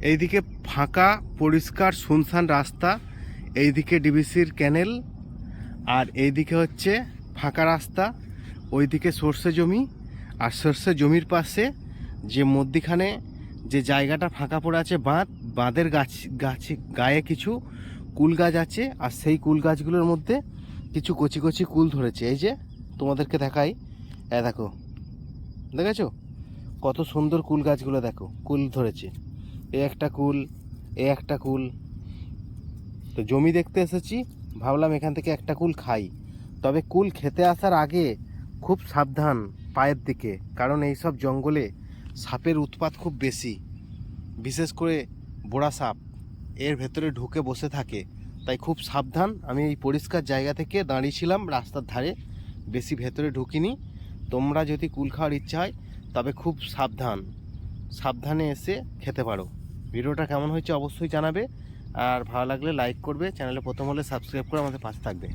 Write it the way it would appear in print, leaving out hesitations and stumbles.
এইদিকে ফাঁকা পরিষ্কার শুনশান রাস্তা, এইদিকে ডিবিসির ক্যানেল, আর এইদিকে হচ্ছে ফাঁকা রাস্তা, ওইদিকে সর্ষে জমি। আর সর্ষে জমির পাশে যে মধ্যিখানে যে জায়গাটা ফাঁকা পড়ে আছে বাঁধের গাছে গায়ে কিছু কুল গাছ আছে। আর সেই কুল গাছগুলোর মধ্যে কিছু কচি কচি কুল ধরেছে। এই যে তোমাদেরকে দেখাই, দেখো, দেখেছো কত সুন্দর কুল গাছগুলো, দেখো কুল ধরেছে। এই একটা কুল, এই একটা কুল। তো জমি দেখতে এসেছি, ভাবলাম এখান থেকে একটা কুল খাই। তবে কুল খেতে আসার আগে খুব সাবধান পায়ের দিকে, কারণ এই সব জঙ্গলে সাপের উৎপাত খুব বেশি, বিশেষ করে বোড়া সাপ এর ভেতরে ঢুকে বসে থাকে। তাই খুব সাবধান। আমি এই পরিষ্কার জায়গা থেকে দাঁড়িয়েছিলাম রাস্তার ধারে, বেশি ভেতরে ঢুকিনি। তোমরা যদি কুল খাওয়ার ইচ্ছা হয় তবে খুব সাবধানে এসে খেতে পারো। ভিডিওটা কেমন হয়েছে অবশ্যই জানাবে, আর ভালো লাগলে লাইক করবে, চ্যানেলে প্রথম হলে সাবস্ক্রাইব করে আমাদের পাশে থাকবে।